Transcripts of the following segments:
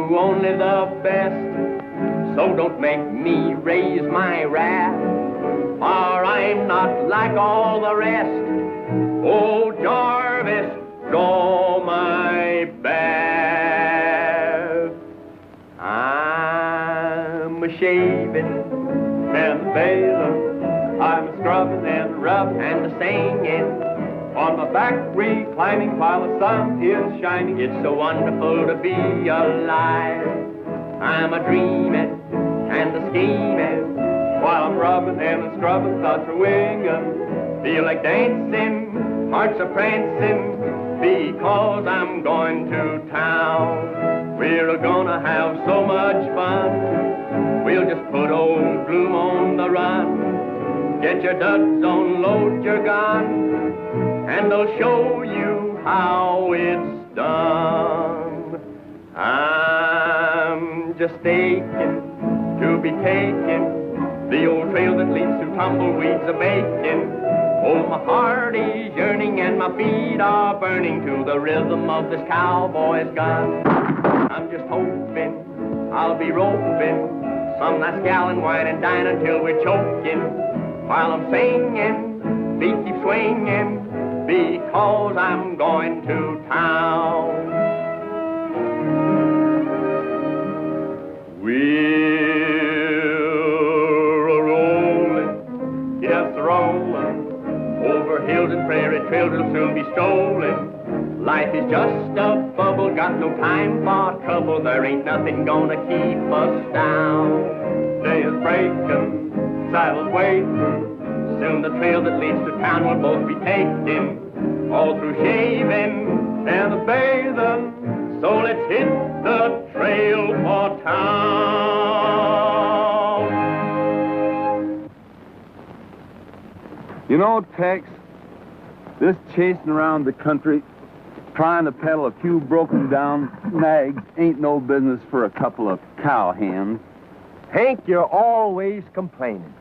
you only the best. So don't make me raise my wrath, for I'm not like all the rest. Oh, Jarvis, draw my bath. I'm a-shaving and bathing, I'm a-scrubbing and rubbing and a-singing. On my back reclining while the sun is shining. It's so wonderful to be alive. I'm a-dreaming and a-scheming while I'm rubbing and scrubbing, thoughts are winging. Feel like dancing, hearts are prancing, because I'm going to town. We're gonna have so much fun. We'll just put old Gloom on the run. Get your duds on, load your gun, and they'll show you how it's done. I'm just aching to be taken the old trail that leads to tumbleweeds a-baking. Oh, my heart is yearning and my feet are burning to the rhythm of this cowboy's gun. I'm just hoping I'll be roping some nice gal and wine and dine until we're choking. While I'm singing, feet keep swinging, because I'm going to town. We're a-rolling, yes, rolling, over hills and prairie trails that'll soon be stolen. Life is just a bubble, got no time for trouble. There ain't nothing gonna keep us down. Day is breaking, saddles waiting, soon the trail that leads to town will both be taken. All through shaving and bathing, so let's hit the trail for town. You know, Tex, this chasing around the country, trying to peddle a few broken down nags ain't no business for a couple of cowhands. Hank, you're always complaining.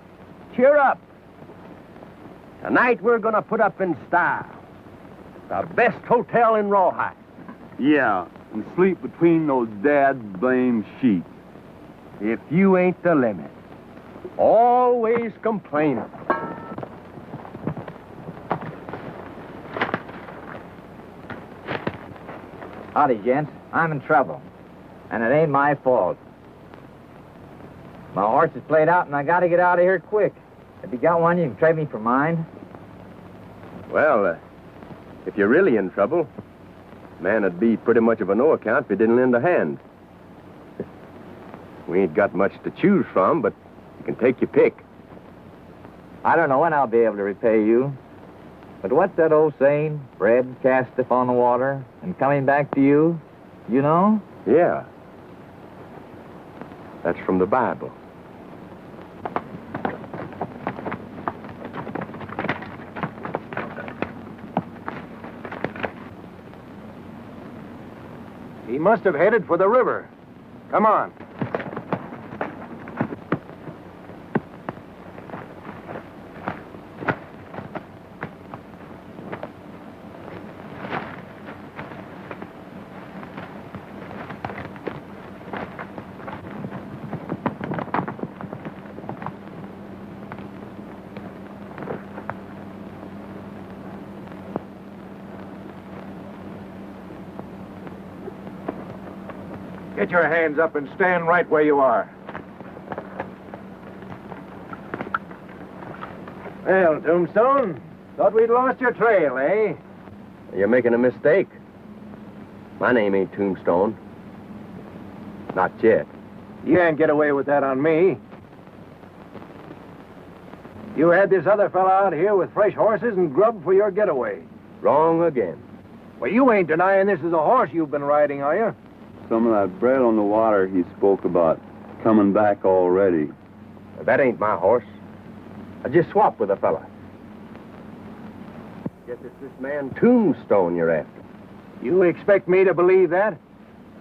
Cheer up. Tonight we're gonna put up in style. The best hotel in Rawhide. Yeah, and sleep between those dad-blamed sheets. If you ain't the limit. Always complaining. Howdy, gents. I'm in trouble. And it ain't my fault. My horse is played out and I gotta get out of here quick. If you got one, you can trade me for mine. Well, if you're really in trouble, man, it'd be pretty much of a no account if you didn't lend a hand. We ain't got much to choose from, but you can take your pick. I don't know when I'll be able to repay you. But what's that old saying? Bread casteth on the water and coming back to you, you know? Yeah. That's from the Bible. He must have headed for the river. Come on. Get your hands up and stand right where you are. Well, Tombstone, thought we'd lost your trail, eh? You're making a mistake. My name ain't Tombstone. Not yet. You can't get away with that on me. You had this other fella out here with fresh horses and grub for your getaway. Wrong again. Well, you ain't denying this is a horse you've been riding, are you? Some of that bread on the water he spoke about coming back already. That ain't my horse. I just swapped with a fella. Guess it's this man Tombstone you're after. You expect me to believe that?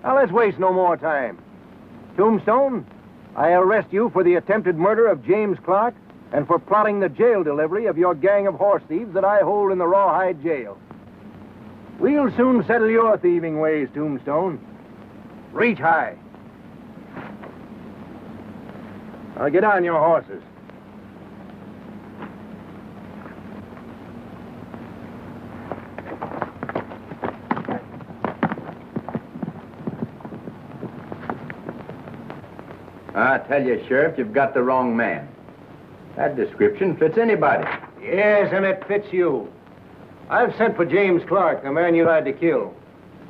Now, let's waste no more time. Tombstone, I arrest you for the attempted murder of James Clark and for plotting the jail delivery of your gang of horse thieves that I hold in the Rawhide jail. We'll soon settle your thieving ways, Tombstone. Reach high. Now get on your horses. I tell you, Sheriff, you've got the wrong man. That description fits anybody. Yes, and it fits you. I've sent for James Clark, the man you tried to kill.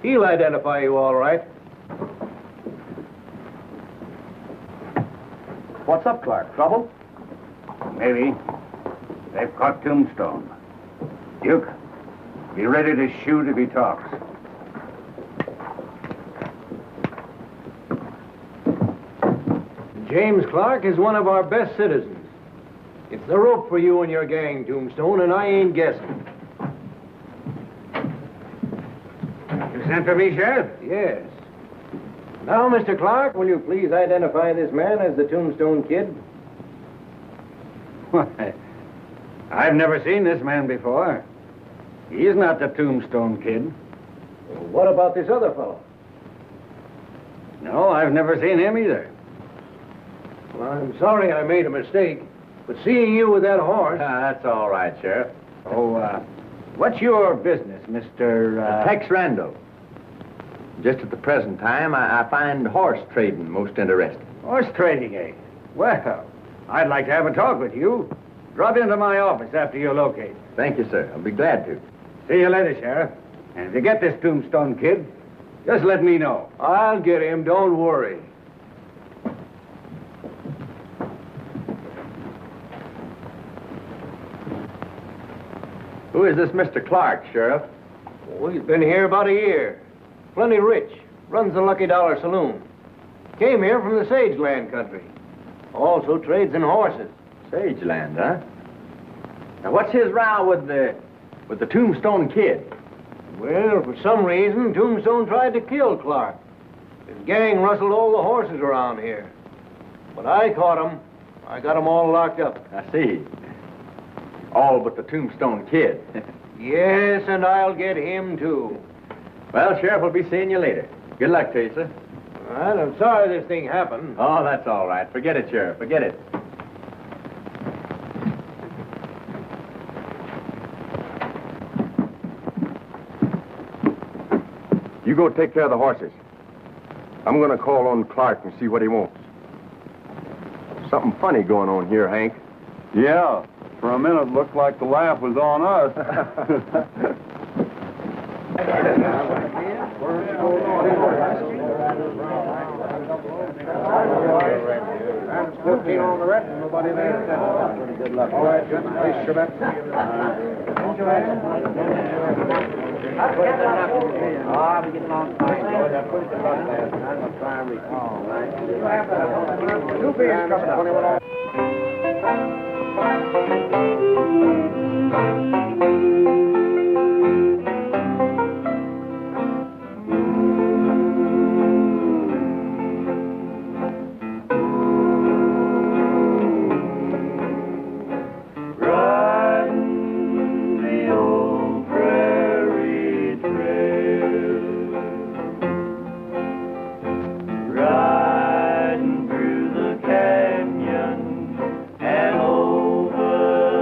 He'll identify you all right. What's up, Clark? Trouble? Maybe. They've caught Tombstone. Duke, be ready to shoot if he talks. James Clark is one of our best citizens. It's the rope for you and your gang, Tombstone, and I ain't guessing. You sent for me, Sheriff? Yes. Now, Mr. Clark, will you please identify this man as the Tombstone Kid? Why, I've never seen this man before. He's not the Tombstone Kid. Well, what about this other fellow? No, I've never seen him either. Well, I'm sorry I made a mistake, but seeing you with that horse... That's all right, Sheriff. Oh, what's your business, Mr. Tex Randall. Just at the present time, I find horse trading most interesting. Horse trading, eh? Well, I'd like to have a talk with you. Drop into my office after you locate. Thank you, sir. I'll be glad to. See you later, Sheriff. And if you get this Tombstone Kid, just let me know. I'll get him, don't worry. Who is this Mr. Clark, Sheriff? Oh, he's been here about a year. Plenty rich. Runs the Lucky Dollar Saloon. Came here from the Sageland country. Also trades in horses. Sageland, huh? Now, what's his row with the Tombstone Kid? Well, for some reason, Tombstone tried to kill Clark. His gang rustled all the horses around here. But I caught him. I got them all locked up. I see. All but the Tombstone Kid. Yes, and I'll get him, too. Well, Sheriff, we'll be seeing you later. Good luck to you, sir. All right, I'm sorry this thing happened. Oh, that's all right. Forget it, Sheriff. Forget it. You go take care of the horses. I'm going to call on Clark and see what he wants. Something funny going on here, Hank. Yeah, for a minute it looked like the laugh was on us. On the red, nobody there. Good luck. All right, good. Please, Chevette. Oh, we get along fine. I'm going to try and recall, right? Two beers coming. Riding through the canyon and over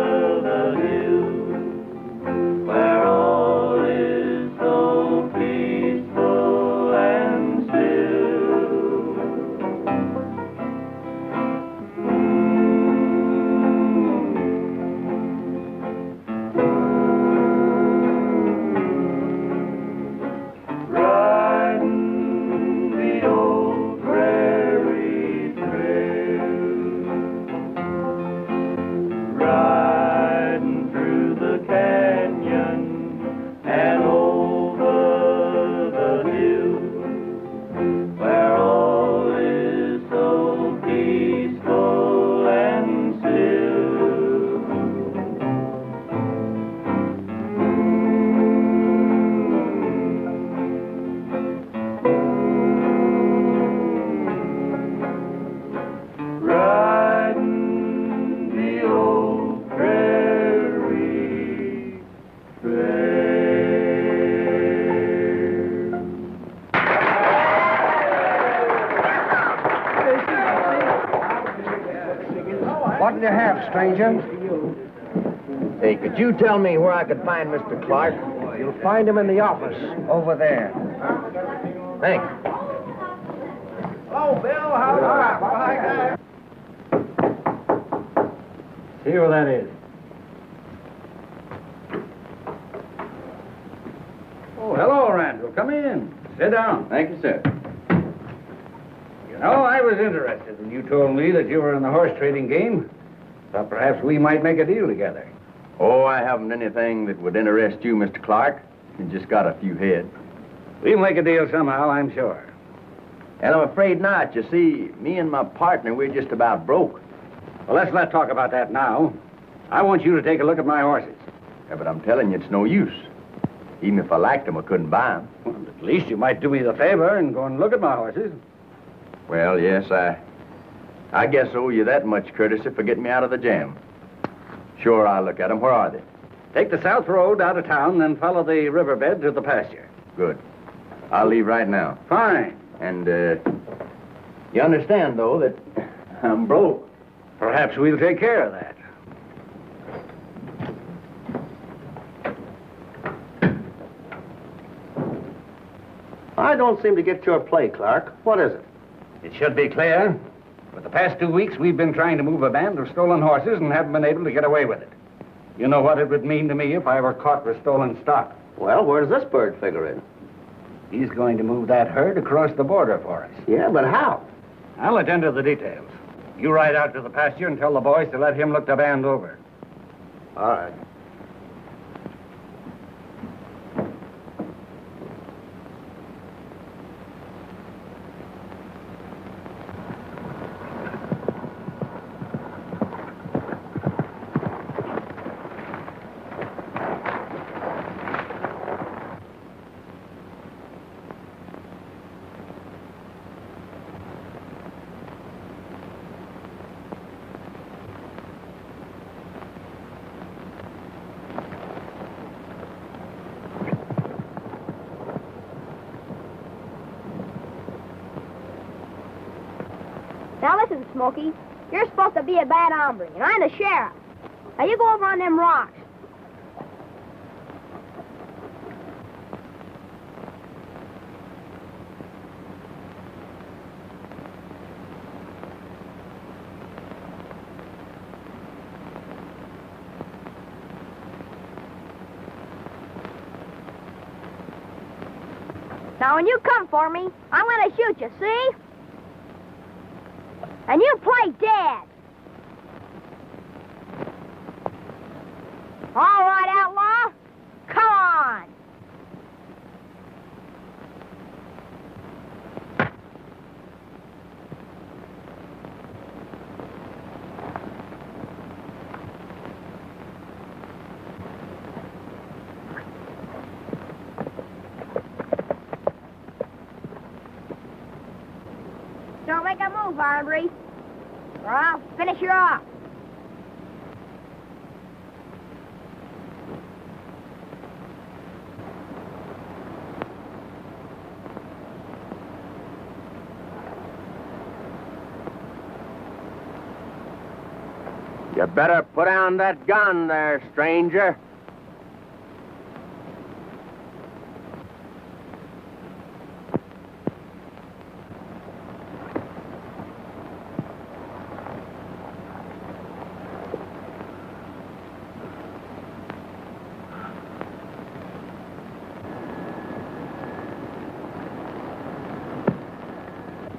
what'll you have, stranger? Hey, could you tell me where I could find Mr. Clark? You'll find him in the office, over there. Thanks. Hello, Bill. How's See who that is. Oh, hello, Randall. Come in. Sit down. Thank you, sir. You know, I was interested when you told me that you were in the horse trading game. Thought perhaps we might make a deal together. Oh, I haven't anything that would interest you, Mr. Clark. You just got a few head. We'll make a deal somehow, I'm sure. And I'm afraid not. You see, me and my partner, we're just about broke. Well, let's not talk about that now. I want you to take a look at my horses. Yeah, but I'm telling you, it's no use. Even if I liked them, I couldn't buy them. Well, at least you might do me the favor and go and look at my horses. Well, yes, I guess I owe you that much courtesy for getting me out of the jam. Sure, I'll look at them. Where are they? Take the south road out of town, then follow the riverbed to the pasture. Good. I'll leave right now. Fine. And, you understand, though, that I'm broke. Perhaps we'll take care of that. I don't seem to get your play, Clark. What is it? It should be clear. For the past 2 weeks, we've been trying to move a band of stolen horses and haven't been able to get away with it. You know what it would mean to me if I were caught with stolen stock. Well, where does this bird figure in? He's going to move that herd across the border for us. Yeah, but how? I'll attend to the details. You ride out to the pasture and tell the boys to let him look the band over. All right. Now listen, Smokey. You're supposed to be a bad hombre, and I'm the sheriff. Now you go over on them rocks. Now when you come for me, I'm gonna shoot you, see? And you play dead. All right, outlaw. Come on. Don't make a move, hombre, or I'll finish you off. You better put down that gun there, stranger.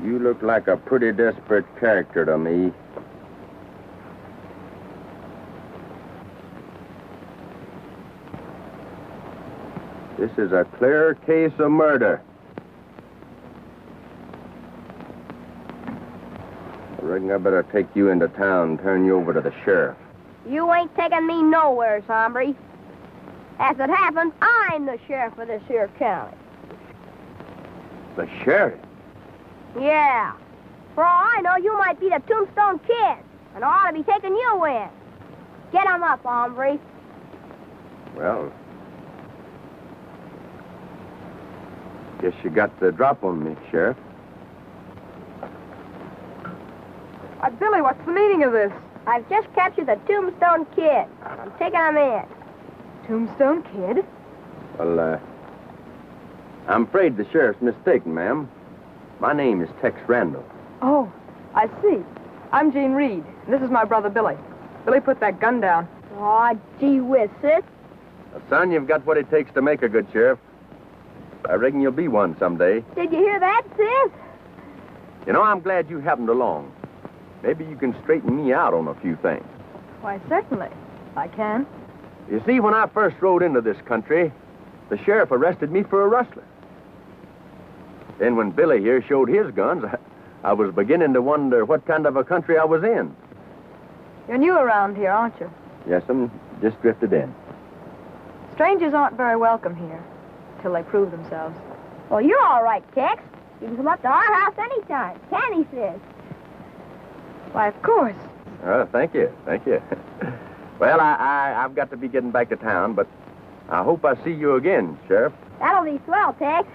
You look like a pretty desperate character to me. This is a clear case of murder. I reckon I better take you into town and turn you over to the sheriff. You ain't taking me nowhere, hombre. As it happens, I'm the sheriff of this here county. The sheriff? Yeah. For all I know, you might be the Tombstone Kid, and I ought to be taking you in. Get him up, hombre. Well, guess you got the drop on me, Sheriff. Billy, what's the meaning of this? I've just captured the Tombstone Kid. I'm taking him in. Tombstone Kid? Well, I'm afraid the sheriff's mistaken, ma'am. My name is Tex Randall. Oh, I see. I'm Jean Reed. This is my brother, Billy. Billy, put that gun down. Aw, gee whiz, sis. Now, son, you've got what it takes to make a good sheriff. I reckon you'll be one someday. Did you hear that, sis? You know, I'm glad you happened along. Maybe you can straighten me out on a few things. Why, certainly. I can. You see, when I first rode into this country, the sheriff arrested me for a rustler. Then when Billy here showed his guns, I was beginning to wonder what kind of a country I was in. You're new around here, aren't you? Yes, I'm just drifted in. Strangers aren't very welcome here, till they prove themselves. Well, you're all right, Tex. You can come up to our house anytime. Can he, sis? Why, of course. Thank you. Well, I've got to be getting back to town, but I hope I see you again, Sheriff. That'll be swell, Tex.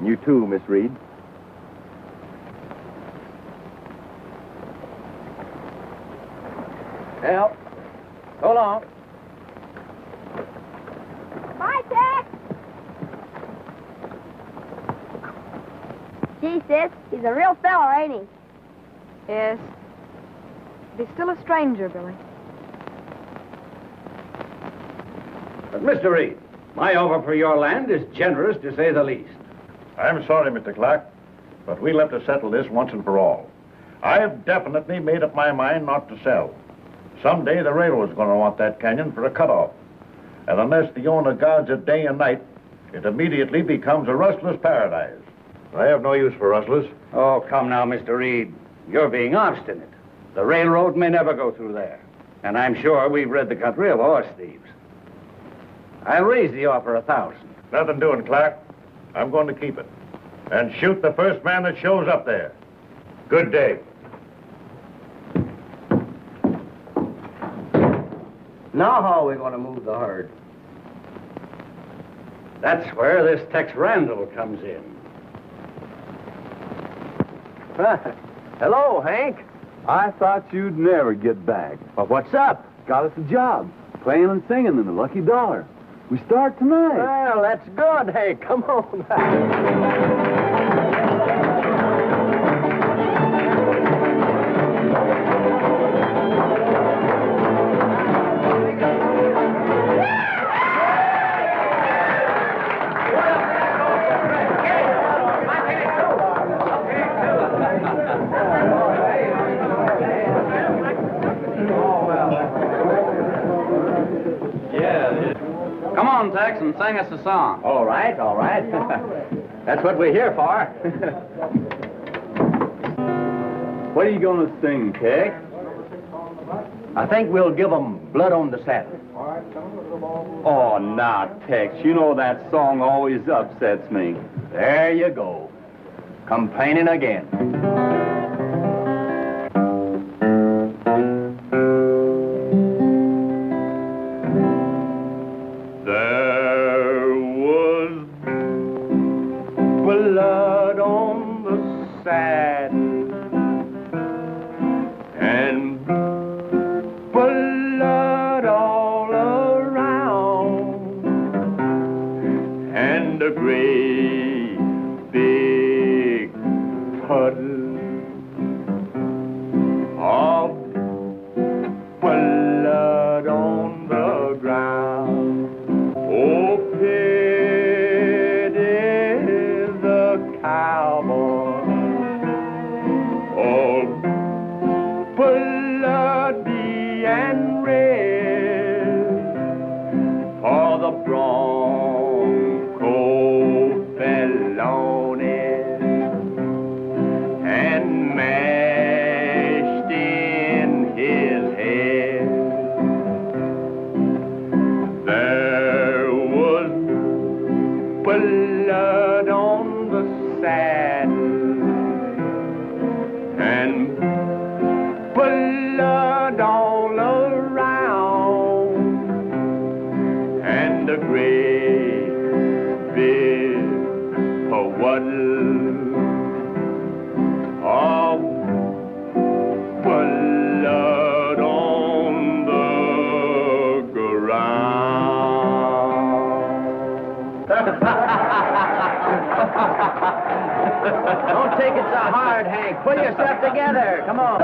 You too, Miss Reed. Well, so long. Bye, Tex. Gee, sis, he's a real fella, ain't he? Yes. But he's still a stranger, Billy. But, Mr. Reed, my offer for your land is generous, to say the least. I'm sorry, Mr. Clark, but we'll have to settle this once and for all. I've definitely made up my mind not to sell. Someday the railroad's going to want that canyon for a cutoff. And unless the owner guards it day and night, it immediately becomes a rustler's paradise. I have no use for rustlers. Oh, come now, Mr. Reed. You're being obstinate. The railroad may never go through there. And I'm sure we've rid the country of horse thieves. I'll raise the offer 1,000. Nothing doing, Clark. I'm going to keep it. And shoot the first man that shows up there. Good day. Now how are we going to move the herd? That's where this Tex Randall comes in. Hello, Hank. I thought you'd never get back. Well, what's up? Got us a job. Playing and singing in the Lucky Dollar. We start tonight. Well, that's good. Hey, come on. Come on, Tex, and sing us a song. All right. That's what we're here for. What are you going to sing, Tex? I think we'll give 'em Blood on the Saddle. Oh, now, Tex, you know that song always upsets me. There you go. Complaining again. There was blood on the saddle and blood all around and a great big puddle of blood on the ground. Oh, pity the cowboy, all bloody and red, for the bronco fell on it so hard, Hank. Pull yourself together. Come on.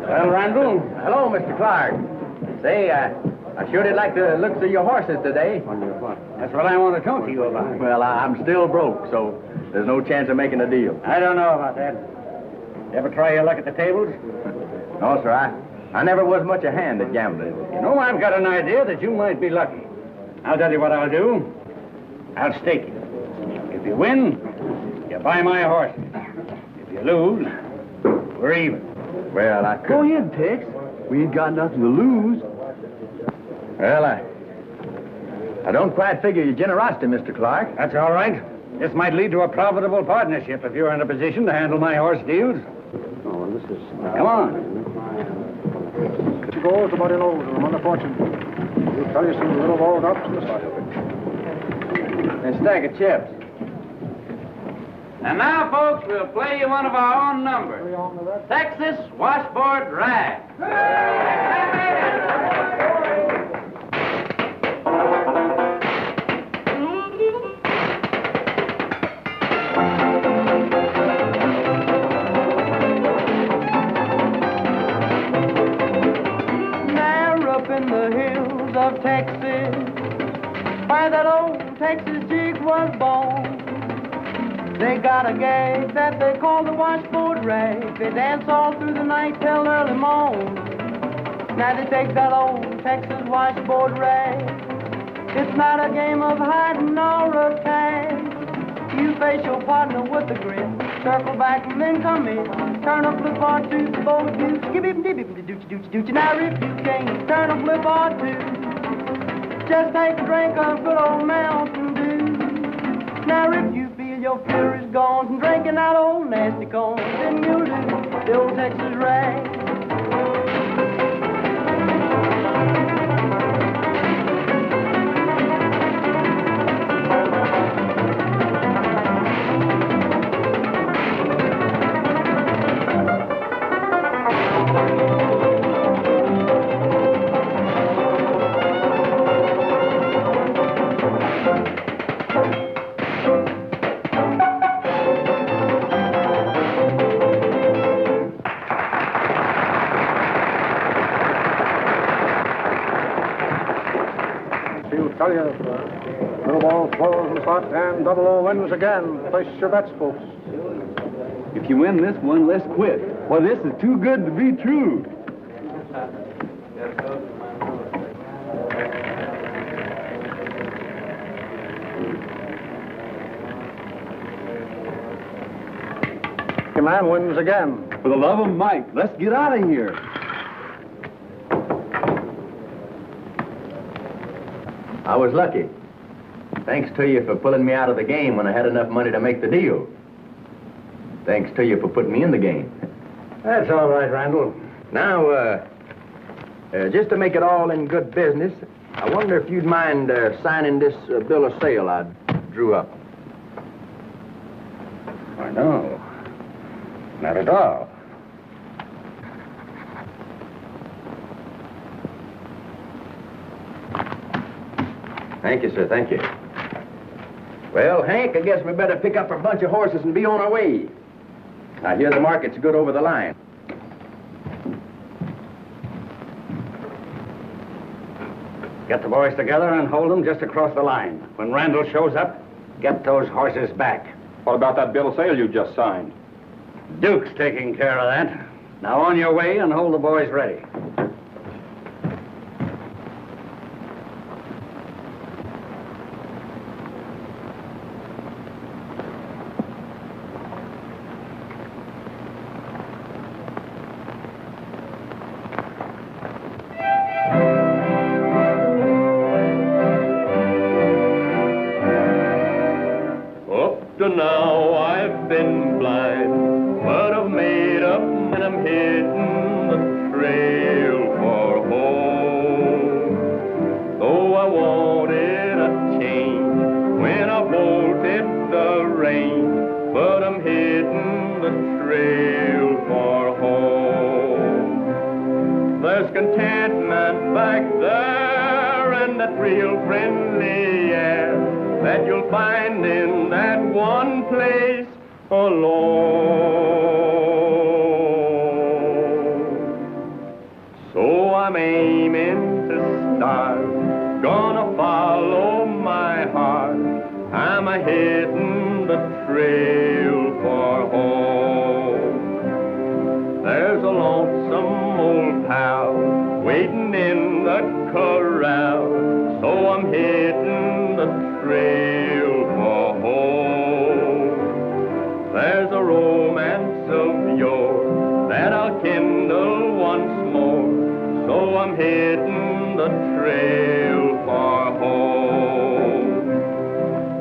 Well, Randall? Hello, Mr. Clark. Say, I sure did like the looks of your horses today. That's what I want to talk to you about. Well, I'm still broke, so there's no chance of making a deal. I don't know about that. You ever try your luck at the tables? No, sir, I never was much a hand at gambling. You know, I've got an idea that you might be lucky. I'll tell you what I'll do. I'll stake you. If you win, you buy my horses. If you lose, we're even. Well, I could... Go ahead, Tex. We ain't got nothing to lose. Well, I don't quite figure your generosity, Mr. Clark. That's all right. This might lead to a profitable partnership if you're in a position to handle my horse deals. Oh, well, this is... Come on. It goes about an old I'm on the fortune. We'll tell you some little old ups in the side of it. And a stack of chips. And now, folks, we'll play you one of our own numbers. Texas Washboard Rag. There up in the hills of Texas, where that old Texas jig was born, they got a gag that they call the washboard rag. They dance all through the night till early morn. Now they take that old Texas washboard rag. It's not a game of hiding or of tag. You face your partner with a grin, circle back and then come in. Turn a flip or two for both you. Skip-a-dip-dip-dip-doochie-doochie-doochie. Now if you can't turn a flip or two, just take a drink of good old Mountain Dew. Now if you your fury's gone from drinking that old nasty corn, then you'll do the old Texas rag. Tell you, little ball swallows in the slot and double O wins again. Place your bets, folks. If you win this one, let's quit. Well, this is too good to be true. The man wins again. For the love of Mike, let's get out of here. I was lucky. Thanks to you for pulling me out of the game when I had enough money to make the deal. Thanks to you for putting me in the game. That's all right, Randall. Now, just to make it all in good business, I wonder if you'd mind signing this bill of sale I drew up. Why, no. Not at all. Thank you, sir. Thank you. Well, Hank, I guess we better pick up our bunch of horses and be on our way. I hear the market's good over the line. Get the boys together and hold them just across the line. When Randall shows up, get those horses back. What about that bill of sale you just signed? Duke's taking care of that. Now on your way and hold the boys ready. To now I've been blind, but I've made up and I'm hitting the trail for home. Though I wanted a change when I bolted the range, but I'm hitting the trail for home. There's contentment back there and that real that you'll find in that one place alone. So I'm aiming to start, gonna follow my heart. I'm a-hitting the trail for home. There's a lonesome old pal waiting in the corral, so I'm hitting the trail for home. There's a romance of yore that I'll kindle once more, so I'm hitting the trail for home.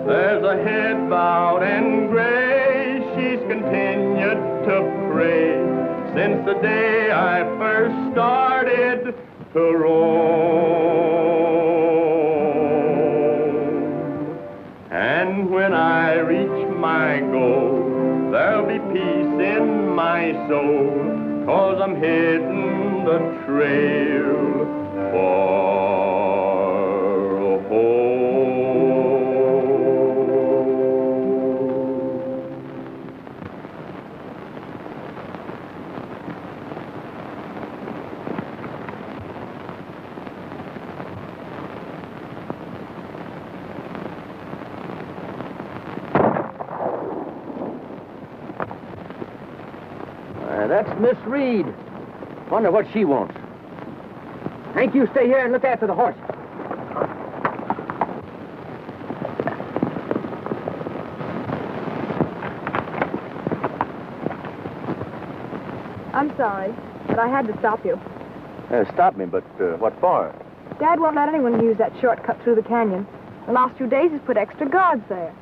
There's a head bowed and gray, she's continued to pray since the day I first started to roam. And when I reach my goal, there'll be peace in my soul, 'cause I'm hitting the trail for home. That's Miss Reed. Wonder what she wants. Hank, you stay here and look after the horse. I'm sorry, but I had to stop you. Stop me, but what for? Dad won't let anyone use that shortcut through the canyon. The last few days he's put extra guards there.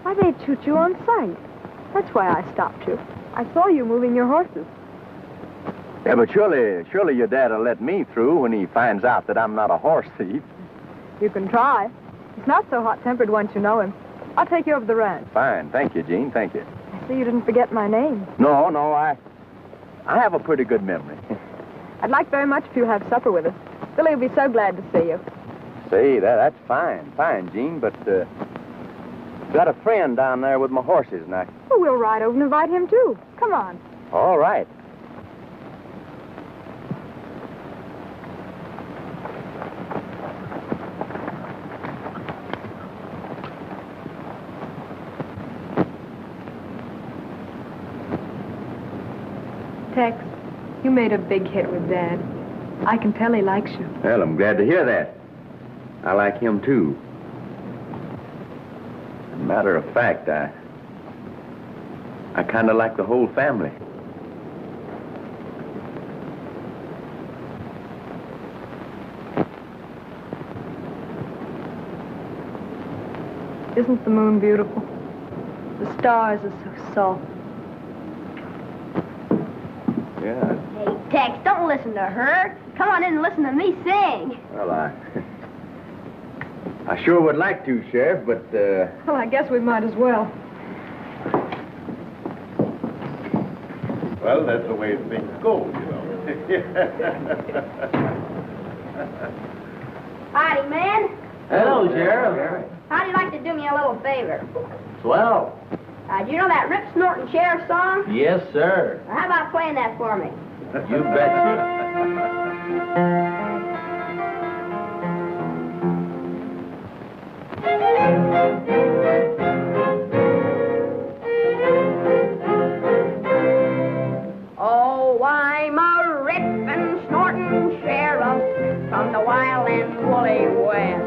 Why, they'd shoot you on sight. That's why I stopped you. I saw you moving your horses. Yeah, but surely your dad will let me through when he finds out that I'm not a horse thief. You can try. He's not so hot-tempered once you know him. I'll take you over the ranch. Fine. Thank you, Jean. Thank you. I see you didn't forget my name. No, I have a pretty good memory. I'd like very much if you'll have supper with us. Billy will be so glad to see you. See, that's fine, Jean, but got a friend down there with my horses, and I... Well, we'll ride over and invite him, too. Come on. All right. Tex, you made a big hit with Dad. I can tell he likes you. Well, I'm glad to hear that. I like him, too. As a matter of fact, I kind of like the whole family. Isn't the moon beautiful? The stars are so soft. Yeah. Hey, Tex, don't listen to her. Come on in and listen to me sing. Well, I sure would like to, Sheriff, but, Well, I guess we might as well. Well, that's the way things go, you know. Howdy, man. Hello, Sheriff. How'd you like to do me a little favor? Swell. Do you know that rip-snorting sheriff song? Yes, sir. Well, how about playing that for me? You betcha. Oh, I'm a rippin', snortin' sheriff from the wild and woolly west.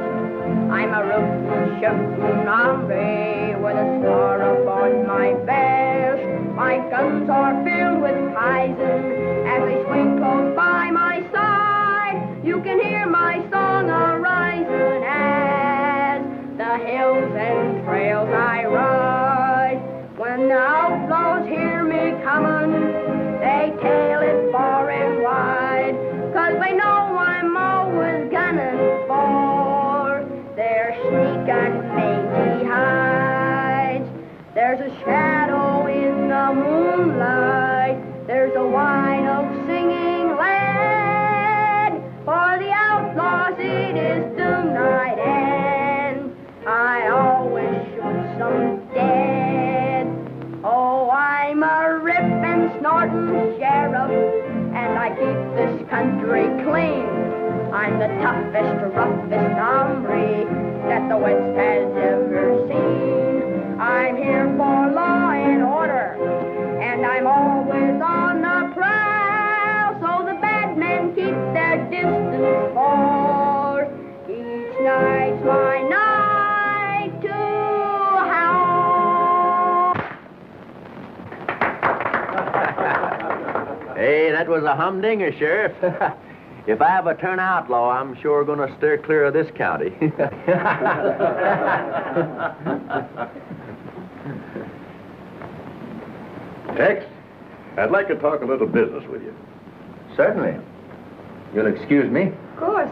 I'm a rootin', shootin' hombre with a star upon my vest. My guns are filled with poison as they swing close by my side. You can hear my song a-risin' as the hills and trails I ride. When the outlaws hear me comin', they tell it far and wide, 'cause they know I'm always gunning for their sneakin' mangy hides. There's a shadow in the moonlight, there's a whine of singing lead. For the outlaws it is doom night, and I always roughest hombre that the West has ever seen. I'm here for law and order, and I'm always on the prowl, so the bad men keep their distance for each night's my night to howl. Hey, that was a humdinger, Sheriff. If I ever turn outlaw, I'm sure going to steer clear of this county. Tex, I'd like to talk a little business with you. Certainly. You'll excuse me? Of course.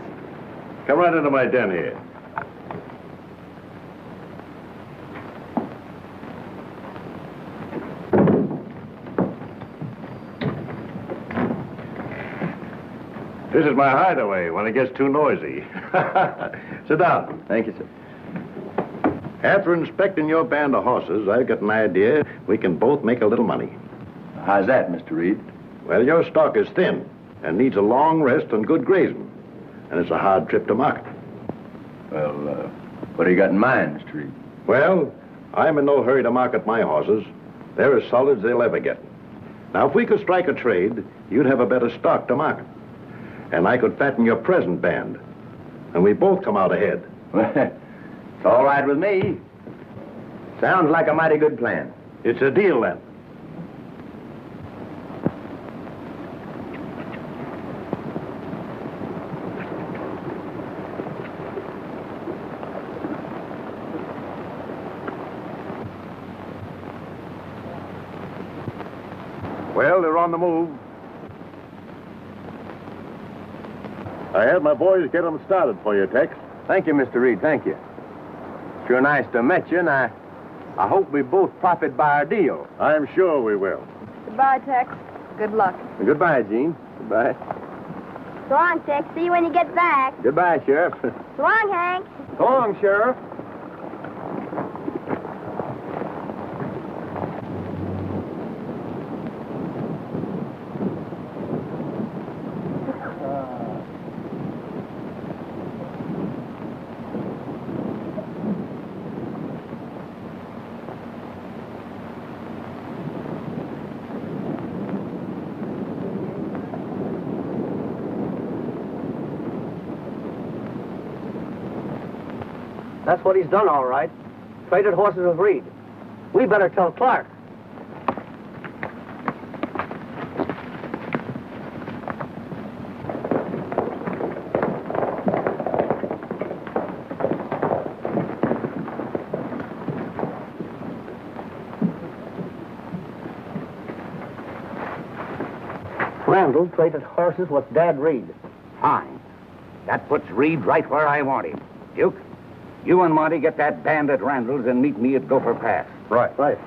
Come right into my den here. This is my hideaway when it gets too noisy. Sit down. Thank you, sir. After inspecting your band of horses, I've got an idea we can both make a little money. How's that, Mr. Reed? Well, your stock is thin and needs a long rest and good grazing. And it's a hard trip to market. Well, what do you got in mind, Mr. Reed? Well, I'm in no hurry to market my horses. They're as solid as they'll ever get. Now, if we could strike a trade, you'd have a better stock to market. And I could fatten your present band. And we both come out ahead. It's all right with me. Sounds like a mighty good plan. It's a deal, then. Well, they're on the move. I had my boys get them started for you, Tex. Thank you, Mr. Reed, thank you. Sure nice to meet you, and I hope we both profit by our deal. I'm sure we will. Goodbye, Tex. Good luck. Goodbye, Gene. Goodbye. So long, Tex. See you when you get back. Goodbye, Sheriff. So long, Hank. So long, Sheriff. That's what he's done, all right. Traded horses with Reed. We better tell Clark. Randall traded horses with Dad Reed. Fine. That puts Reed right where I want him. Duke, you and Monty get that band at Randall's and meet me at Gopher Pass. Right. Right.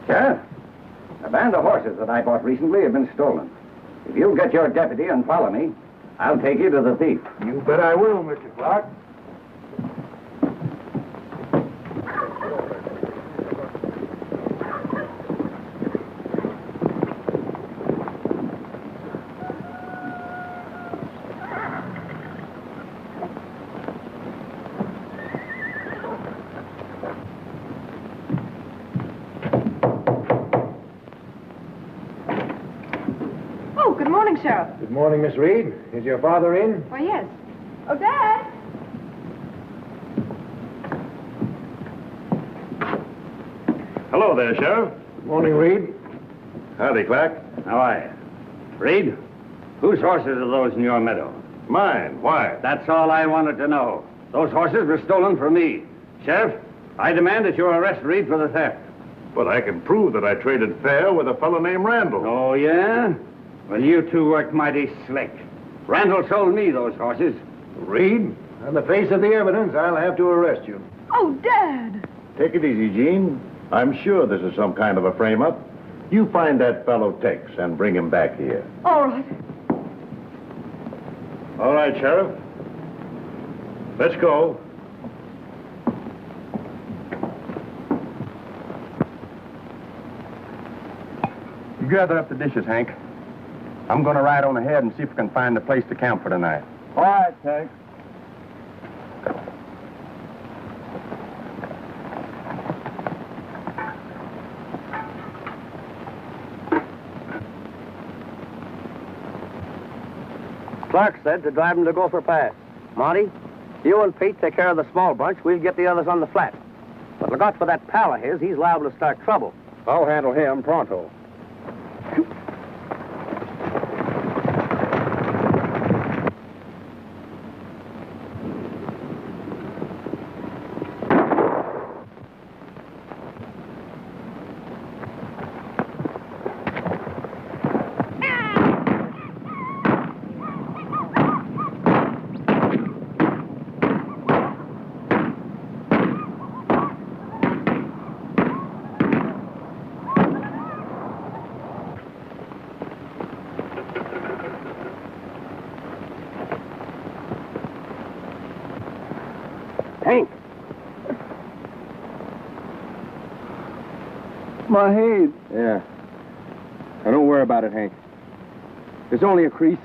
Sheriff, a band of horses that I bought recently have been stolen. If you'll get your deputy and follow me, I'll take you to the thief. You bet I will, Mr. Clark. Good morning, Sheriff. Good morning, Miss Reed. Is your father in? Why, yes. Oh, Dad! Hello there, Sheriff. Good morning, Reed. Howdy, Clark. How are you? Reed, whose horses are those in your meadow? Mine. Why? That's all I wanted to know. Those horses were stolen from me. Sheriff, I demand that you arrest Reed for the theft. But I can prove that I traded fair with a fellow named Randall. Oh, yeah? Well, you two worked mighty slick. Randall sold me those horses. Reed, on the face of the evidence, I'll have to arrest you. Oh, Dad! Take it easy, Gene. I'm sure this is some kind of a frame-up. You find that fellow Tex and bring him back here. All right. All right, Sheriff. Let's go. gather up the dishes, Hank. I'm going to ride on ahead and see if we can find a place to camp for tonight. All right, Tex. Clark said to drive them to Gopher Pass. Monty, you and Pete take care of the small bunch. We'll get the others on the flat. But look out for that pal of his. He's liable to start trouble. I'll handle him pronto. Hank. My head. Yeah. Now, don't worry about it, Hank. It's only a crease.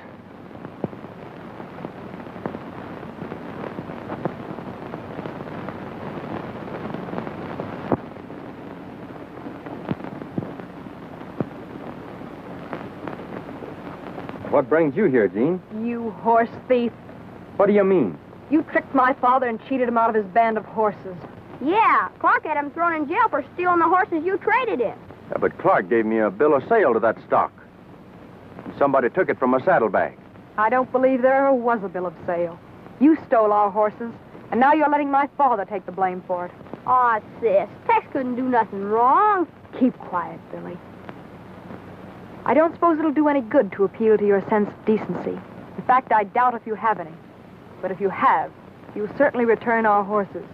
What brings you here, Jean? You horse thief. What do you mean? You tricked my father and cheated him out of his band of horses. Yeah, Clark had him thrown in jail for stealing the horses you traded in. Yeah, but Clark gave me a bill of sale to that stock. Somebody took it from my saddlebag. I don't believe there ever was a bill of sale. You stole our horses, and now you're letting my father take the blame for it. Aw, sis, Tex couldn't do nothing wrong. Keep quiet, Billy. I don't suppose it'll do any good to appeal to your sense of decency. In fact, I doubt if you have any. But if you have, you'll certainly return our horses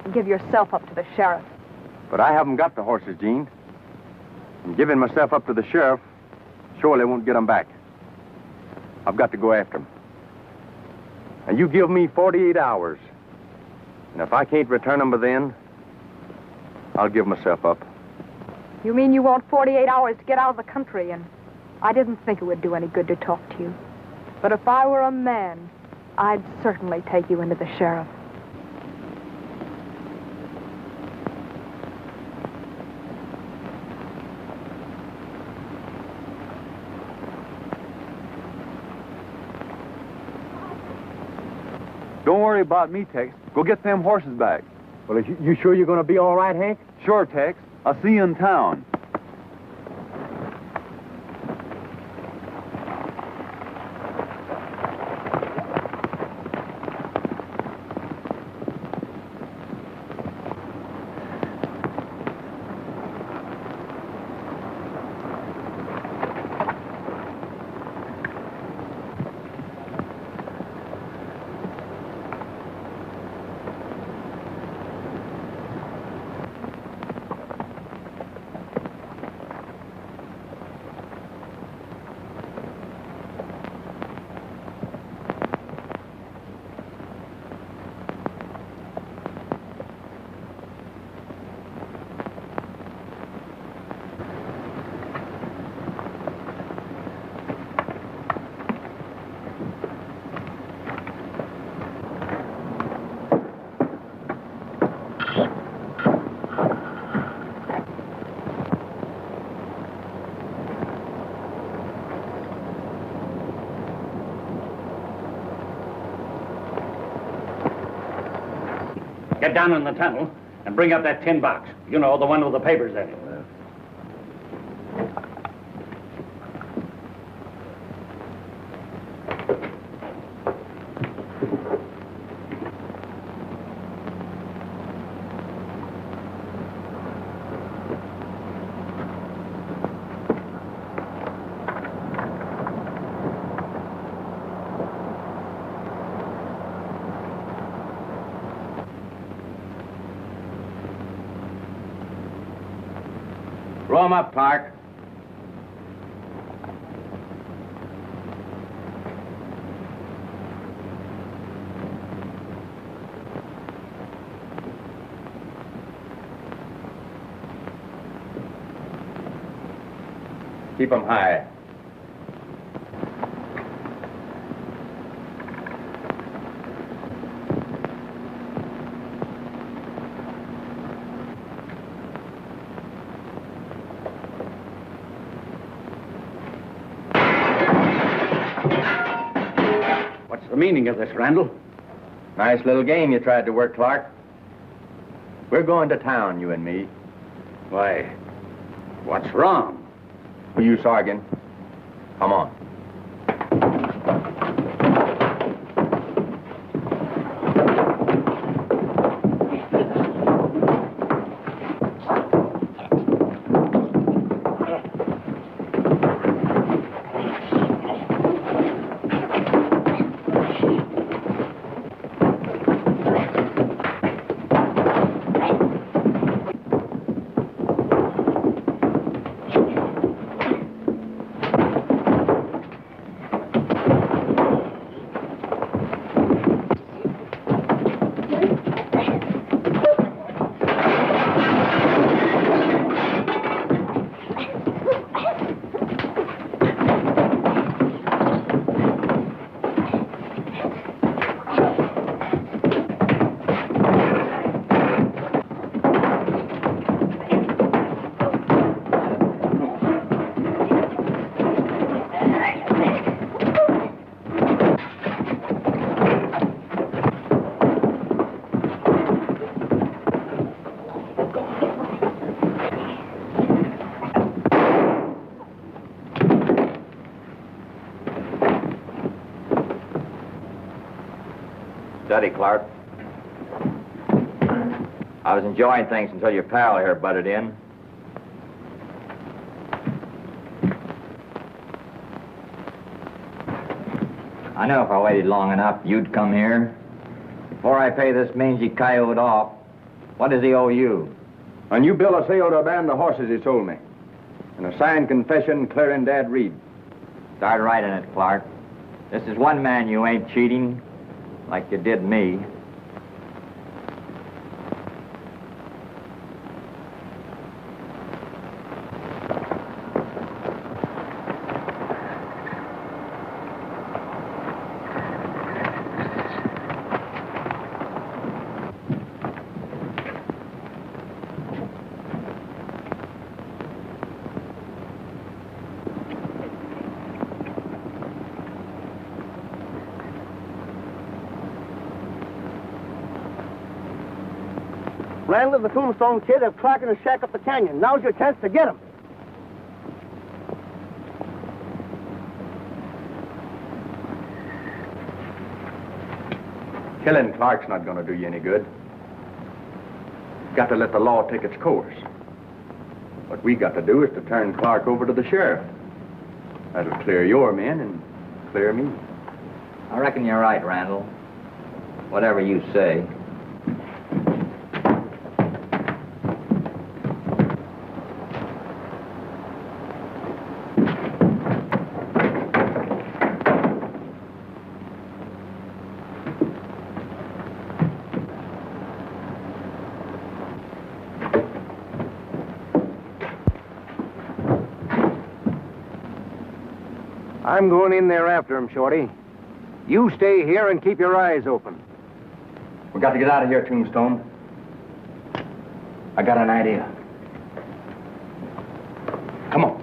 and give yourself up to the sheriff. But I haven't got the horses, Jean. And giving myself up to the sheriff surely won't get them back. I've got to go after them. And you give me 48 hours. And if I can't return them by then, I'll give myself up. You mean you want 48 hours to get out of the country, and I didn't think it would do any good to talk to you. But if I were a man, I'd certainly take you into the sheriff. Don't worry about me, Tex. Go get them horses back. Well, you sure you're going to be all right, Hank? Sure, Tex. I'll see you in town. Get down in the tunnel and bring up that tin box. You know, the one with the papers in it. Roll 'em up, Clark. Keep them high. What's the meaning of this, Randall? Nice little game you tried to work, Clark. We're going to town, you and me. Why, what's wrong? You, Sargent. Come on. Steady, Clark. I was enjoying things until your pal here butted in. I know if I waited long enough, you'd come here. Before I pay this mangy coyote off, what does he owe you? A new bill of sale to a band of horses he sold me. And a signed confession clearing Dad Reed. Start writing it, Clark. This is one man you ain't cheating, like you did me. Randall and the Tombstone Kid have Clark in a shack up the canyon. Now's your chance to get him. Killing Clark's not going to do you any good. Got to let the law take its course. What we got to do is to turn Clark over to the sheriff. That'll clear your men and clear me. I reckon you're right, Randall. Whatever you say. I'm going in there after him, Shorty. You stay here and keep your eyes open. We got to get out of here, Tombstone. I got an idea. Come on.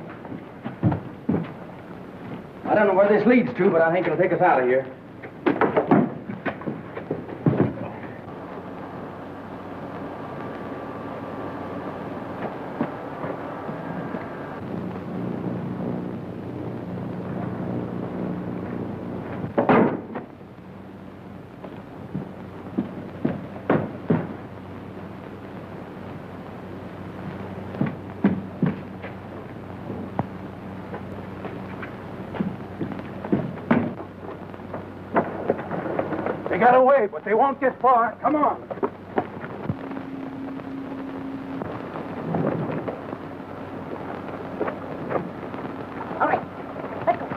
I don't know where this leads to, but I think it'll take us out of here. They got away, but they won't get far. Come on. All right. Let's go.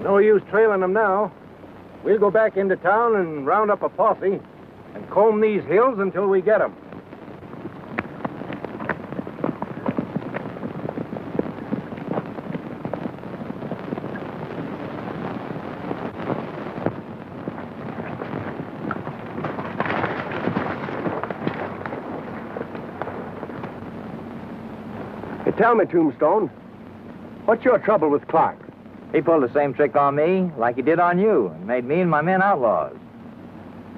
No use trailing them now. We'll go back into town and round up a posse and comb these hills until we get them. Tell me, Tombstone, what's your trouble with Clark? He pulled the same trick on me like he did on you and made me and my men outlaws.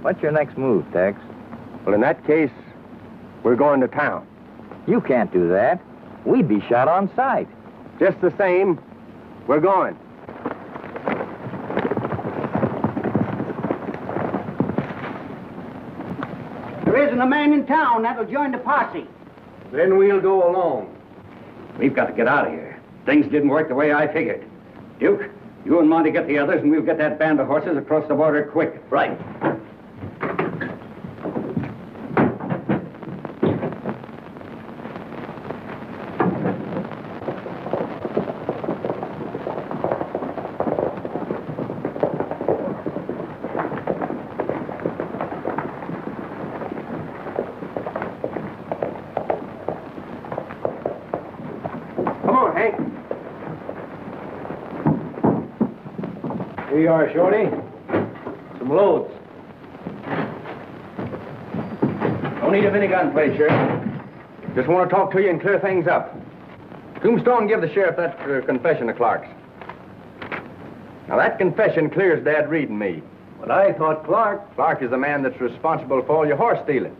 What's your next move, Tex? Well, in that case, we're going to town. You can't do that. We'd be shot on sight. Just the same, we're going. There isn't a man in town that'll join the posse. Then we'll go alone. We've got to get out of here. Things didn't work the way I figured. Duke, you and Monty get the others, and we'll get that band of horses across the border quick. Right. Here you are, Shorty. Some loads. Don't need a minigun, please, Sheriff. Just want to talk to you and clear things up. Tombstone, give the sheriff that confession of Clark's. Now, that confession clears Dad Reed and me. But I thought Clark... Clark is the man that's responsible for all your horse stealing.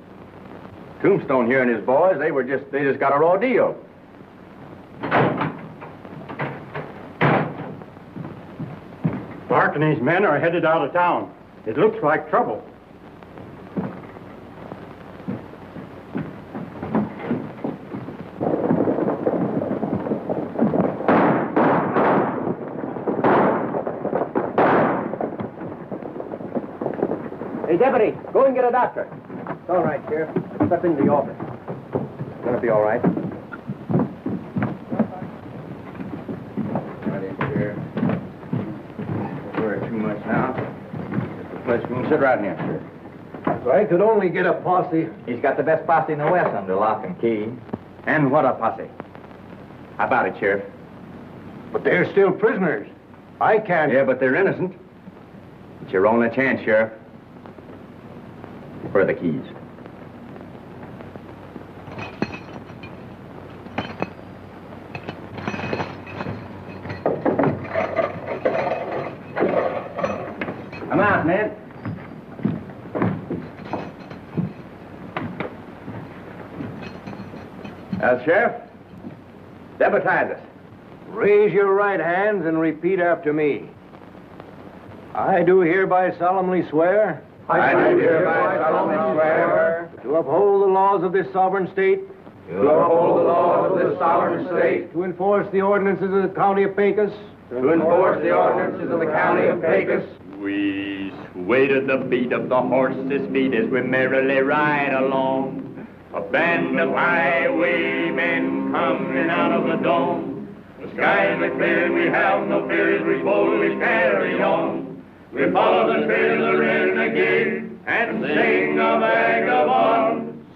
Tombstone here and his boys, they just got a raw deal. Clark and his men are headed out of town. It looks like trouble. Hey, Deputy, go and get a doctor. It's all right, Sheriff. Step into the office. It's gonna be all right. Right in, Sheriff. Don't worry too much now. Just a place room. Sit right in here, Sheriff. If I could only get a posse. He's got the best posse in the West under lock and key. And what a posse. How about it, Sheriff? But they're still prisoners. I can't... Yeah, but they're innocent. It's your only chance, Sheriff. Where are the keys? Come out, Ned. Now, Sheriff, deputize us. Raise your right hands and repeat after me. I do hereby solemnly swear... I do hereby solemnly swear to uphold the laws of this sovereign state. to uphold the laws of this sovereign state, To enforce the ordinances of the county of Pecos. to enforce the ordinances of the county of Pecos. We sway to the beat of the horse's feet as we merrily ride along. A band of highwaymen coming out of the dome. The skies are clear and we have no fears, we boldly carry on. We follow the trail of the renegade and sing a vagabond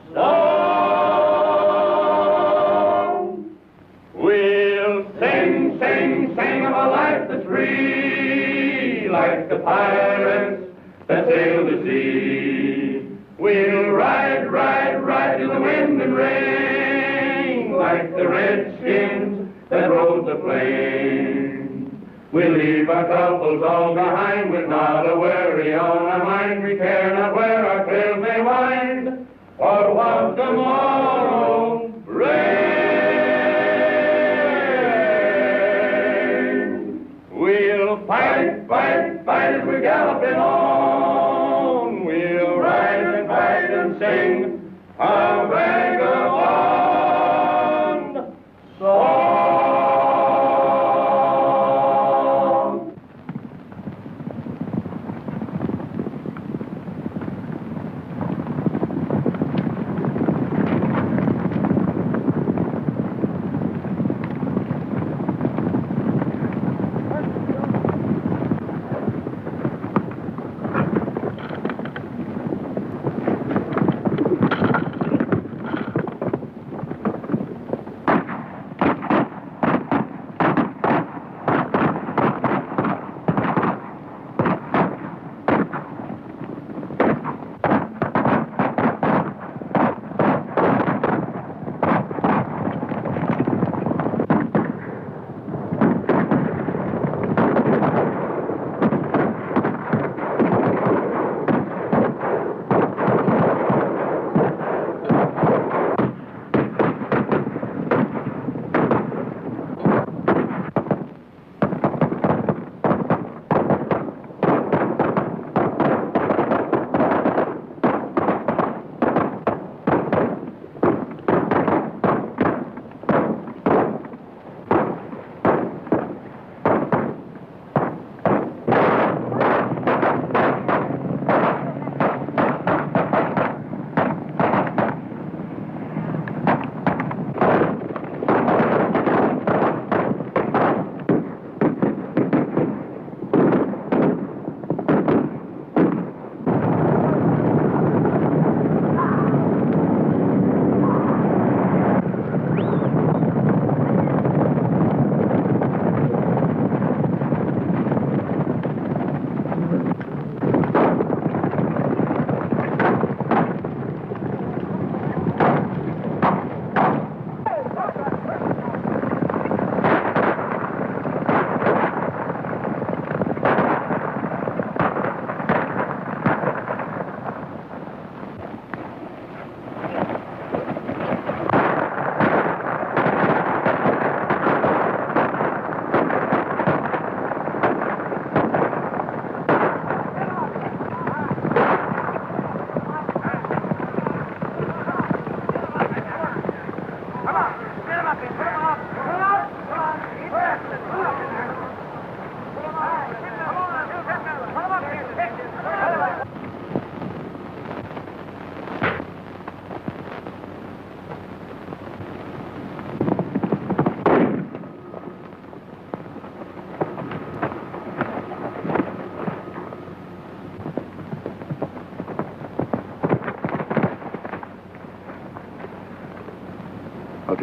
song. We'll sing, sing, sing of a life that's free, like the pirates that sail the sea. We'll ride, ride, ride in the wind and rain, like the redskins that rode the plain. We'll leave our troubles all behind, with not a worry on our mind. We care not where our trails may wind, or what tomorrow brings. We'll fight, fight, fight as we're galloping on. We'll ride and fight and sing a vagabond song.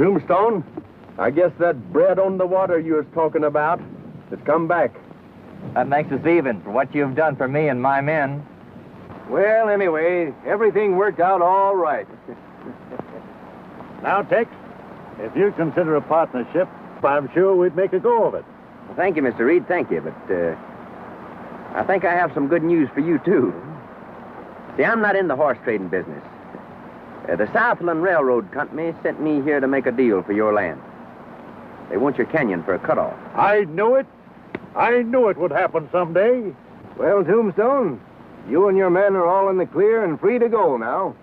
Tombstone, I guess that bread on the water you was talking about has come back. That makes us even for what you've done for me and my men. Well, anyway, everything worked out all right. Now, Tex, if you consider a partnership, I'm sure we'd make a go of it. Well, thank you, Mr. Reed, thank you, but I think I have some good news for you, too. See, I'm not in the horse trading business. The Southland Railroad Company sent me here to make a deal for your land. They want your canyon for a cutoff. I knew it. I knew it would happen someday. Well, Tombstone, you and your men are all in the clear and free to go now.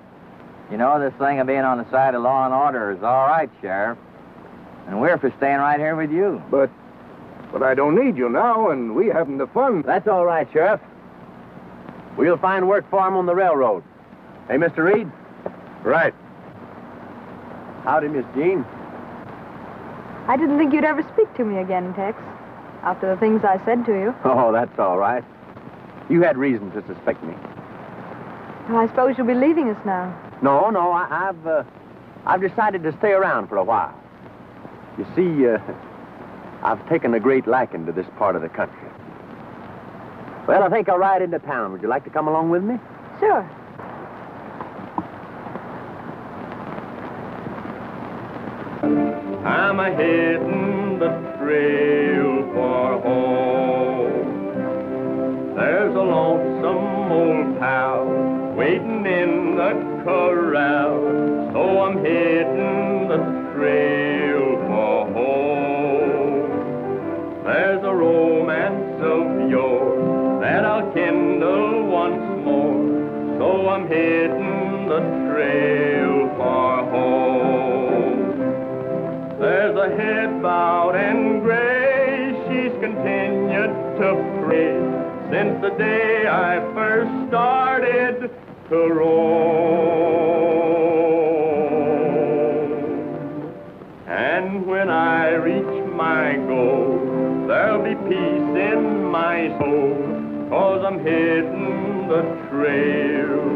You know, this thing of being on the side of law and order is all right, Sheriff. And we're for staying right here with you. But I don't need you now, and we haven't the fun. That's all right, Sheriff. We'll find work for him on the railroad. Hey, Mr. Reed? Right. Howdy, Miss Jean. I didn't think you'd ever speak to me again, Tex, after the things I said to you. Oh, that's all right. You had reason to suspect me. Well, I suppose you'll be leaving us now. No, I've decided to stay around for a while. You see, I've taken a great liking to this part of the country. Well, I think I'll ride into town. Would you like to come along with me? Sure. I'm a-hittin' the trail for home. There's a lonesome old pal waiting in the corral, so I'm hitting the trail for home. There's a romance of yours that I'll kindle once more, so I'm hitting the trail for home. There's a head bowed and gray, she's continued to pray since the day I first started to roam. And when I reach my goal, there'll be peace in my soul, 'cause I'm hitting the trail